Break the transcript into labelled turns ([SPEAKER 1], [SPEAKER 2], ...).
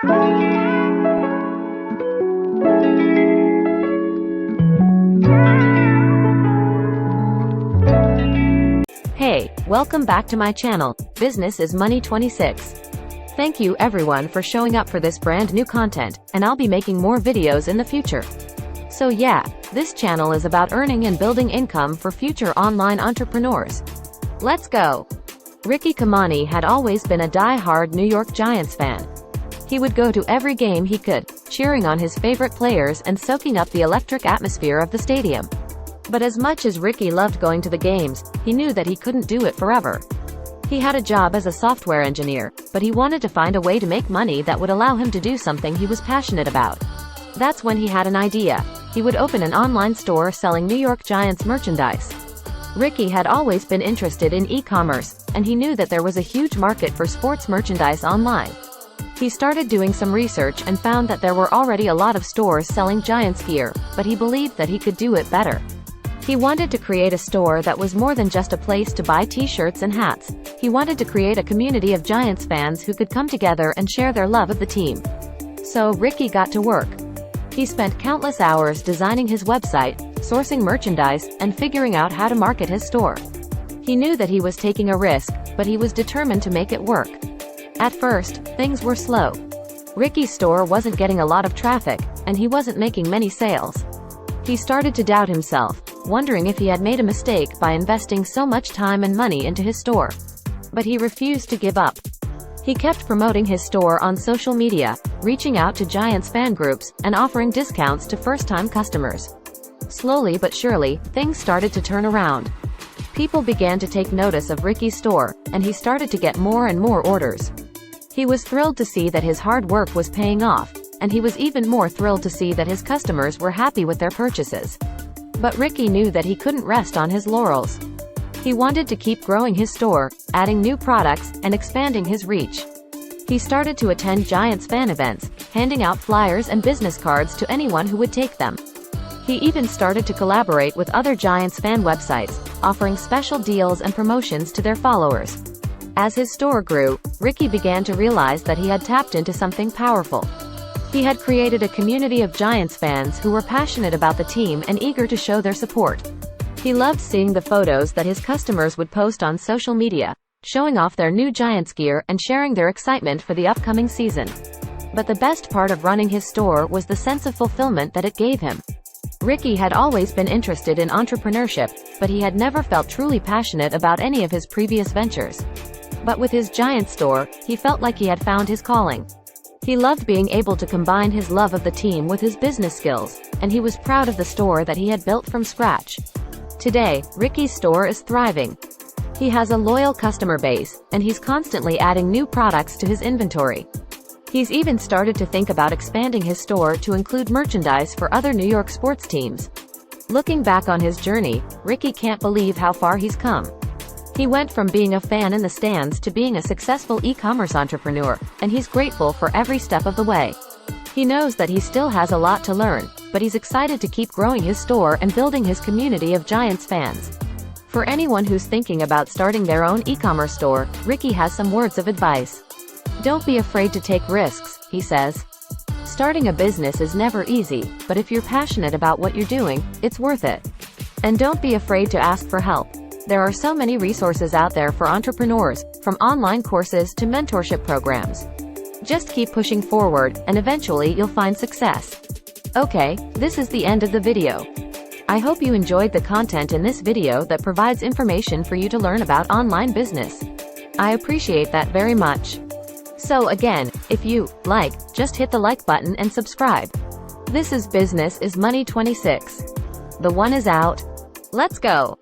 [SPEAKER 1] Hey, welcome back to my channel, Business is Money 26. Thank you everyone for showing up for this brand new content, and I'll be making more videos in the future. So yeah, this channel is about earning and building income for future online entrepreneurs. Let's go! Ricky Kamani had always been a die-hard New York Giants fan. He would go to every game he could, cheering on his favorite players and soaking up the electric atmosphere of the stadium. But as much as Ricky loved going to the games, he knew that he couldn't do it forever. He had a job as a software engineer, but he wanted to find a way to make money that would allow him to do something he was passionate about. That's when he had an idea. He would open an online store selling New York Giants merchandise. Ricky had always been interested in e-commerce, and he knew that there was a huge market for sports merchandise online. He started doing some research and found that there were already a lot of stores selling Giants gear, but he believed that he could do it better. He wanted to create a store that was more than just a place to buy t-shirts and hats. He wanted to create a community of Giants fans who could come together and share their love of the team. So Ricky got to work. He spent countless hours designing his website, sourcing merchandise, and figuring out how to market his store. He knew that he was taking a risk, but he was determined to make it work. At first, things were slow. Ricky's store wasn't getting a lot of traffic, and he wasn't making many sales. He started to doubt himself, wondering if he had made a mistake by investing so much time and money into his store. But he refused to give up. He kept promoting his store on social media, reaching out to Giants fan groups, and offering discounts to first-time customers. Slowly but surely, things started to turn around. People began to take notice of Ricky's store, and he started to get more and more orders. He was thrilled to see that his hard work was paying off, and he was even more thrilled to see that his customers were happy with their purchases. But Ricky knew that he couldn't rest on his laurels. He wanted to keep growing his store, adding new products, and expanding his reach. He started to attend Giants fan events, handing out flyers and business cards to anyone who would take them. He even started to collaborate with other Giants fan websites, offering special deals and promotions to their followers. As his store grew, Ricky began to realize that he had tapped into something powerful. He had created a community of Giants fans who were passionate about the team and eager to show their support. He loved seeing the photos that his customers would post on social media, showing off their new Giants gear and sharing their excitement for the upcoming season. But the best part of running his store was the sense of fulfillment that it gave him. Ricky had always been interested in entrepreneurship, but he had never felt truly passionate about any of his previous ventures. But with his Giants store, he felt like he had found his calling. He loved being able to combine his love of the team with his business skills, and he was proud of the store that he had built from scratch. Today, Ricky's store is thriving. He has a loyal customer base, and he's constantly adding new products to his inventory. He's even started to think about expanding his store to include merchandise for other New York sports teams. Looking back on his journey, Ricky can't believe how far he's come. He went from being a fan in the stands to being a successful e-commerce entrepreneur, and he's grateful for every step of the way. He knows that he still has a lot to learn, but he's excited to keep growing his store and building his community of Giants fans. For anyone who's thinking about starting their own e-commerce store, Ricky has some words of advice. Don't be afraid to take risks, he says. Starting a business is never easy, but if you're passionate about what you're doing, it's worth it. And don't be afraid to ask for help. There are so many resources out there for entrepreneurs, from online courses to mentorship programs. Just keep pushing forward, and eventually you'll find success. Okay, this is the end of the video. I hope you enjoyed the content in this video that provides information for you to learn about online business. I appreciate that very much. So again, if you like, just hit the like button and subscribe. This is Business is Money 26. The one is out. Let's go.